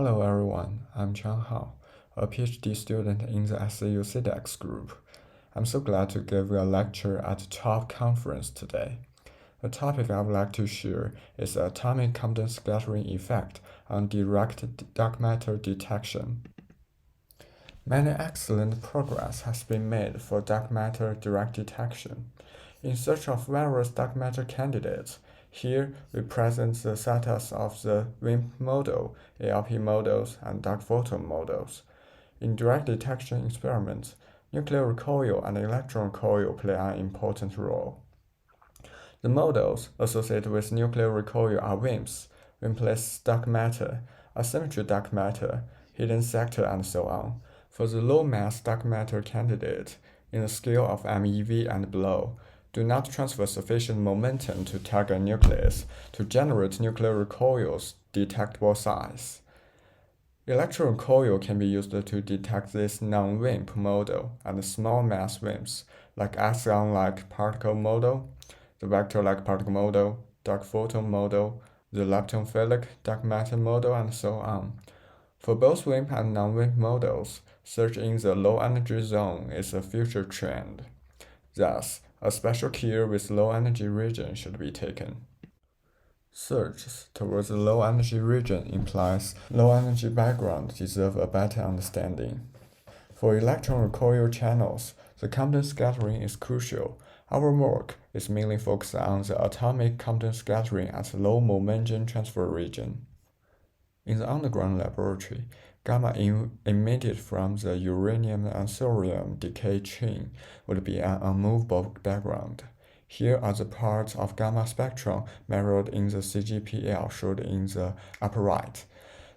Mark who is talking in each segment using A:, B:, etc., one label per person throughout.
A: Hello everyone, I'm Chang Hao, a PhD student in the SAU CDEX group. I'm so glad to give you a lecture at the TAUP conference today. The topic I would like to share is the atomic Compton scattering effect on direct dark matter detection. Many excellent progress has been made for dark matter direct detection. In search of various dark matter candidates, here we present the status of the WIMP model, ALP models, and dark photon models. In direct detection experiments, nuclear recoil and electron recoil play an important role. The models associated with nuclear recoil are WIMPs, WIMPless dark matter, asymmetry dark matter, hidden sector, and so on. For the low-mass dark matter candidate, in the scale of MeV and below, do not transfer sufficient momentum to target nucleus to generate nuclear recoils detectable size. Electron recoil can be used to detect this non-WIMP model and small mass WIMPs, like Xenon-like particle model, the vector-like particle model, dark photon model, the leptophilic dark matter model, and so on. For both WIMP and non-WIMP models, search in the low-energy zone is a future trend. Thus, a special care with low-energy region should be taken. Search towards the low-energy region implies low-energy background deserve a better understanding. For electron recoil channels, the Compton scattering is crucial. Our work is mainly focused on the atomic Compton scattering at low momentum transfer region. In the underground laboratory, gamma emitted from the uranium and thorium decay chain would be an unmovable background. Here are the parts of gamma spectrum measured in the CGPL shown in the upper right.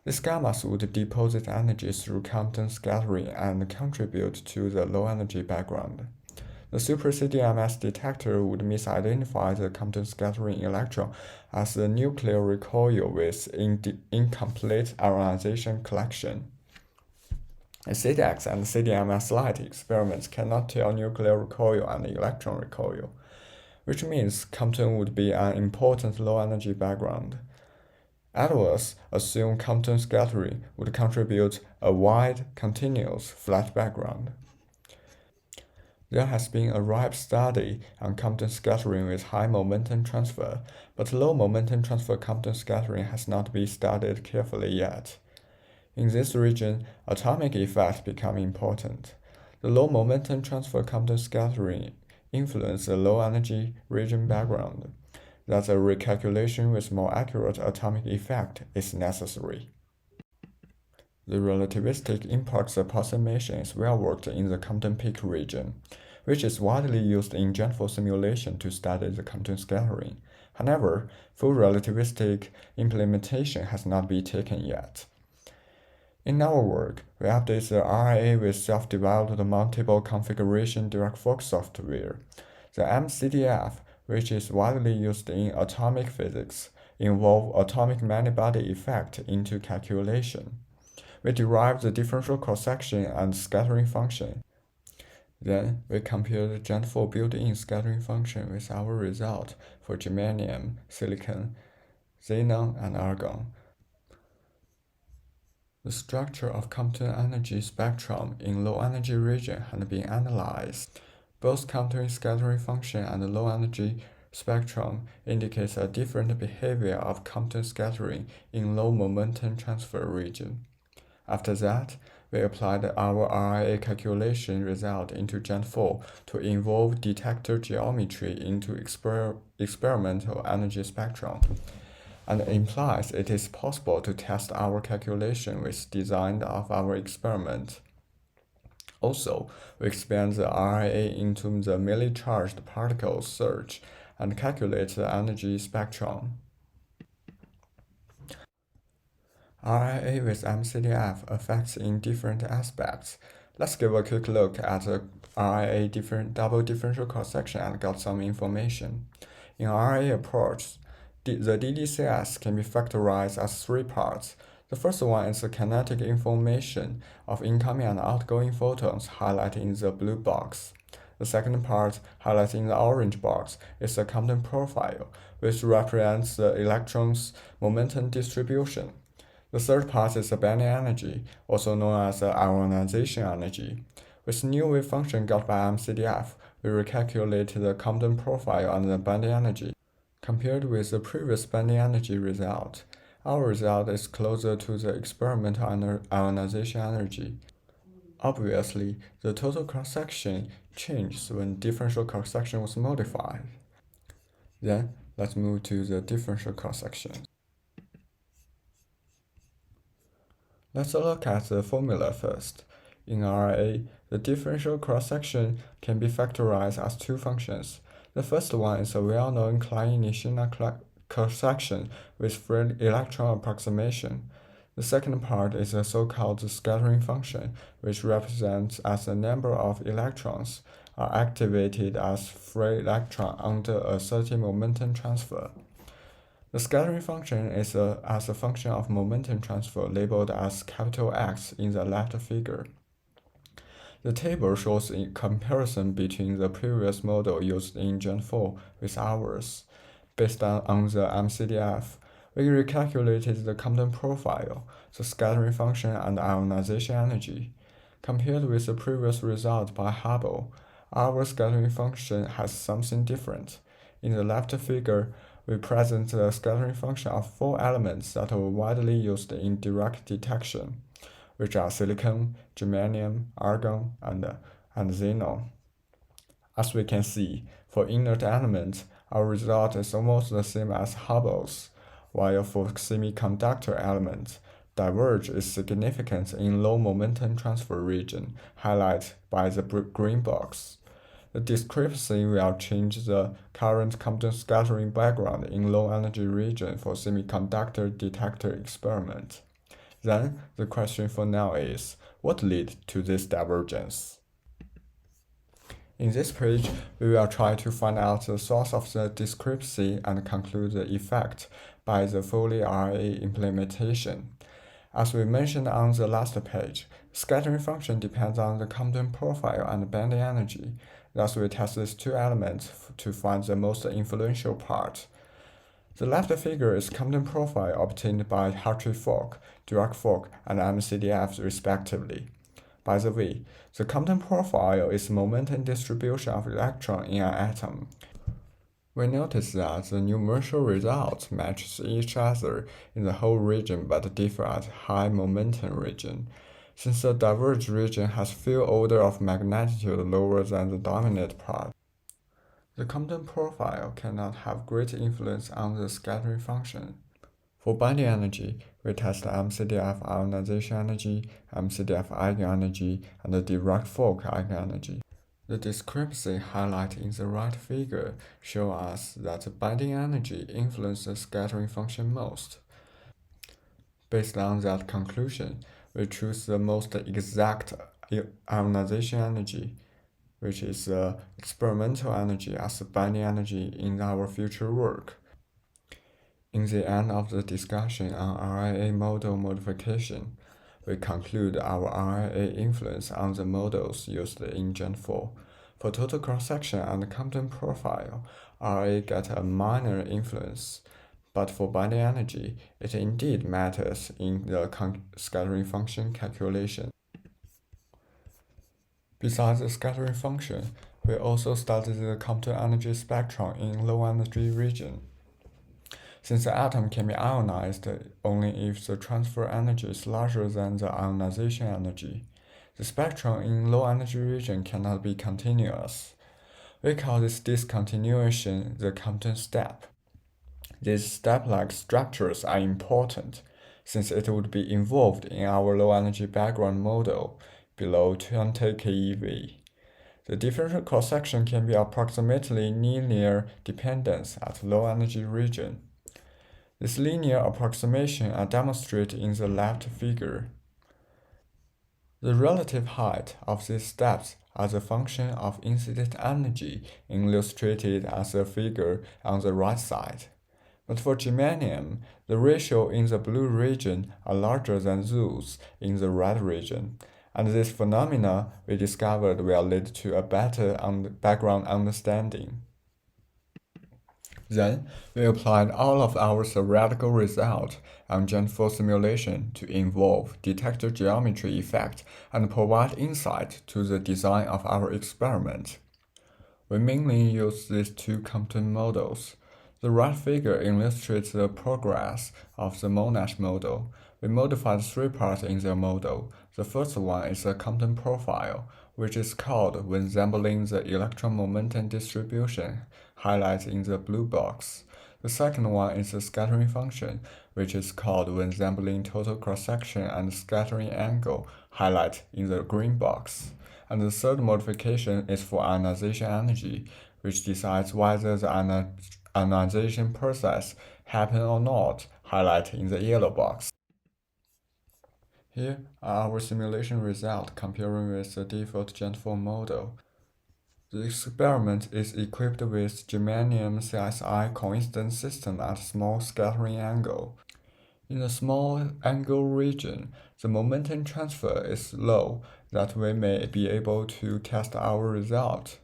A: These gammas would deposit energy through Compton scattering and contribute to the low-energy background. The super CDMS detector would misidentify the Compton scattering electron as the nuclear recoil with incomplete ionization collection. CDEX and CDMS light experiments cannot tell nuclear recoil and electron recoil, which means Compton would be an important low-energy background. Edwards assumed Compton scattering would contribute a wide, continuous, flat background. There has been a ripe study on Compton scattering with high momentum transfer, but low momentum transfer Compton scattering has not been studied carefully yet. In this region, atomic effects become important. The low momentum transfer Compton scattering influence the low energy region background. Thus, a recalculation with more accurate atomic effect is necessary. The relativistic impulse approximation is well worked in the Compton peak region, which is widely used in GenFlow simulation to study the Compton scattering. However, full relativistic implementation has not been taken yet. In our work, we update the RIA with self-developed multiple-configuration Dirac-Fock software. The MCDF, which is widely used in atomic physics, involve atomic many-body effect into calculation. We derive the differential cross-section and scattering function. Then, we compare the GenFlow built-in scattering function with our result for germanium, silicon, xenon, and argon. The structure of Compton energy spectrum in low-energy region had been analyzed. Both Compton scattering function and low-energy spectrum indicates a different behavior of Compton scattering in low momentum transfer region. After that, we applied our RIA calculation result into GenFlow to involve detector geometry into experimental energy spectrum, and implies it is possible to test our calculation with design of our experiment. Also, we expand the RIA into the millicharged particles search and calculate the energy spectrum. RIA with MCDF affects in different aspects. Let's give a quick look at the RIA double differential cross-section and get some information. In RIA approach, the DDCS can be factorized as three parts. The first one is the kinetic information of incoming and outgoing photons highlighted in the blue box. The second part, highlighted in the orange box, is the Compton profile, which represents the electron's momentum distribution. The third part is the bending energy, also known as the ionization energy. With new wave function got by MCDF, we recalculate the Compton profile and the bending energy. Compared with the previous bending energy result, our result is closer to the experimental ionization energy. Obviously, the total cross-section changed when differential cross-section was modified. Then, let's move to the differential cross-section. Let's look at the formula first. In RIA, the differential cross-section can be factorized as two functions. The first one is a well-known Klein-Shiner cross-section with free electron approximation. The second part is a so-called scattering function, which represents as the number of electrons are activated as free electron under a certain momentum transfer. The scattering function is as a function of momentum transfer labeled as capital X in the left figure. The table shows a comparison between the previous model used in Gen 4 with ours. Based on the MCDF, we recalculated the Compton profile, the scattering function, and ionization energy. Compared with the previous result by Hubble, our scattering function has something different. In the left figure, we present the scattering function of four elements that are widely used in Dirac detection, which are silicon, germanium, argon, and xenon. As we can see, for inert elements, our result is almost the same as Hubble's, while for semiconductor elements, diverge is significant in low momentum transfer region, highlighted by the green box. The discrepancy will change the current Compton scattering background in low energy region for semiconductor detector experiment. Then, the question for now is, what led to this divergence? In this page, we will try to find out the source of the discrepancy and conclude the effect by the fully RIA implementation. As we mentioned on the last page, scattering function depends on the Compton profile and bending energy. Thus, we test these two elements to find the most influential part. The left figure is Compton profile obtained by Hartree-Fock, Dirac-Fock, and MCDF respectively. By the way, the Compton profile is momentum distribution of electron in an atom. We notice that the numerical results match each other in the whole region but differ at high momentum region. Since the diverged region has few order of magnitude lower than the dominant part, the Compton profile cannot have great influence on the scattering function. For binding energy, we test MCDF ionization energy, MCDF eigenenergy, and the Dirac-Fock eigenenergy. The discrepancy highlighted in the right figure shows us that binding energy influences the scattering function most. Based on that conclusion, we choose the most exact ionization energy, which is the experimental energy as the binding energy in our future work. In the end of the discussion on RIA model modification, we conclude our RIA influence on the models used in Gen 4. For total cross-section and Compton profile, RIA get a minor influence, but for binding energy, it indeed matters in the scattering function calculation. Besides the scattering function, we also studied the Compton energy spectrum in low energy region. Since the atom can be ionized only if the transfer energy is larger than the ionization energy, the spectrum in low energy region cannot be continuous. We call this discontinuation the Compton step. These step-like structures are important, since it would be involved in our low-energy background model below 20 keV. The differential cross-section can be approximately linear dependence at low-energy region. This linear approximation are demonstrated in the left figure. The relative height of these steps are the function of incident energy illustrated as a figure on the right side. But for germanium, the ratio in the blue region are larger than those in the red region, and this phenomena we discovered will lead to a better background understanding. Then, we applied all of our theoretical results on Gen 4 simulation to involve detector geometry effect and provide insight to the design of our experiment. We mainly use these two Compton models. The right figure illustrates the progress of the Monash model. We modified three parts in the model. The first one is the Compton profile, which is called when resembling the electron momentum distribution, highlighted in the blue box. The second one is the scattering function, which is called when resembling total cross-section and scattering angle, highlighted in the green box. And the third modification is for ionization energy, which decides whether the ionization process happens or not, highlighted in the yellow box. Here are our simulation results comparing with the default Gen 4 model. The experiment is equipped with Germanium CSI coincidence system at small scattering angle. In the small angle region, the momentum transfer is low that we may be able to test our result.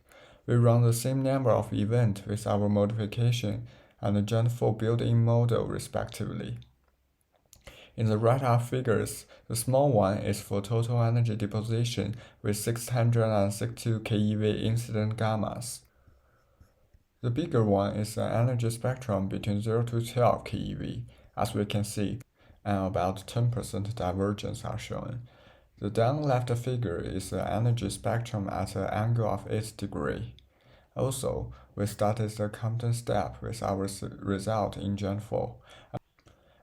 A: We run the same number of events with our modification and the Gen 4 built-in model respectively. In the right-up figures, the small one is for total energy deposition with 662 keV incident gammas. The bigger one is an energy spectrum between 0 to 12 keV. As we can see, and about 10% divergence are shown. The down left figure is the energy spectrum at an angle of 8 degrees. Also, we started the Compton step with our result in Gen 4,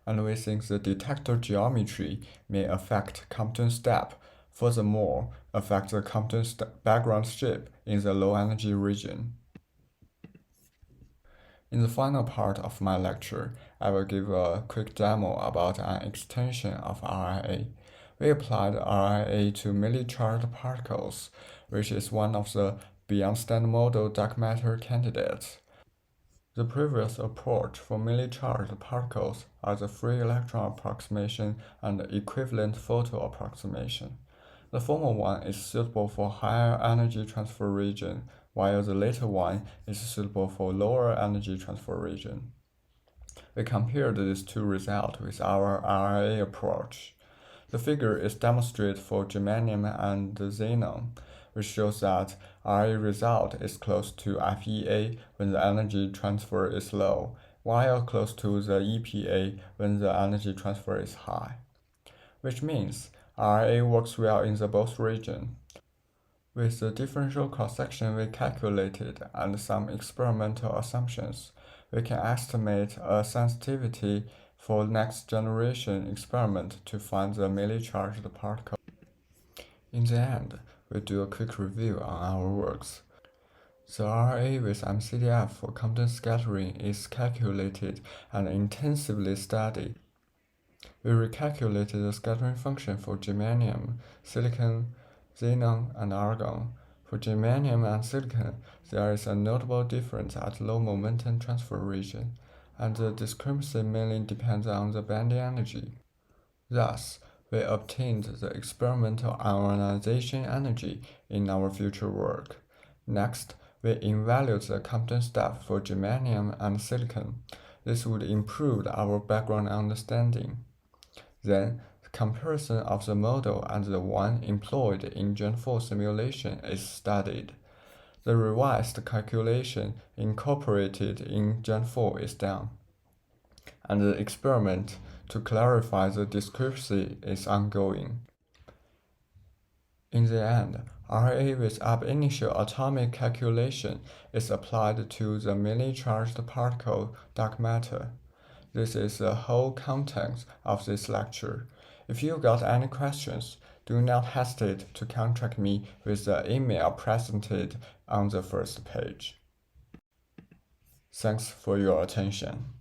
A: and we think the detector geometry may affect Compton step, furthermore, affect the Compton background shape in the low energy region. In the final part of my lecture, I will give a quick demo about an extension of RIA. We applied RIA to millicharged particles, which is one of the beyond standard model dark matter candidates. The previous approach for millicharged particles are the free electron approximation and equivalent photon approximation. The former one is suitable for higher energy transfer region, while the later one is suitable for lower energy transfer region. We compared these two results with our RIA approach. The figure is demonstrated for Germanium and Xenon, which shows that RIA result is close to FEA when the energy transfer is low, while close to the EPA when the energy transfer is high, which means RIA works well in the both regions. With the differential cross-section we calculated and some experimental assumptions, we can estimate a sensitivity for next generation experiment to find the millicharged particle. In the end, we do a quick review on our works. The RIA with MCDF for Compton scattering is calculated and intensively studied. We recalculated the scattering function for germanium, silicon, xenon, and argon. For germanium and silicon, there is a notable difference at low momentum transfer region, and the discrepancy mainly depends on the bending energy. Thus, we obtained the experimental ionization energy in our future work. Next, we evaluate the Compton step for germanium and silicon. This would improve our background understanding. Then, the comparison of the model and the one employed in Gen 4 simulation is studied. The revised calculation incorporated in Gen 4 is done, and the experiment to clarify the discrepancy is ongoing. In the end, RIA with ab initio atomic calculation is applied to the millicharged particle dark matter. This is the whole content of this lecture. If you got any questions, do not hesitate to contact me with the email presented on the first page. Thanks for your attention.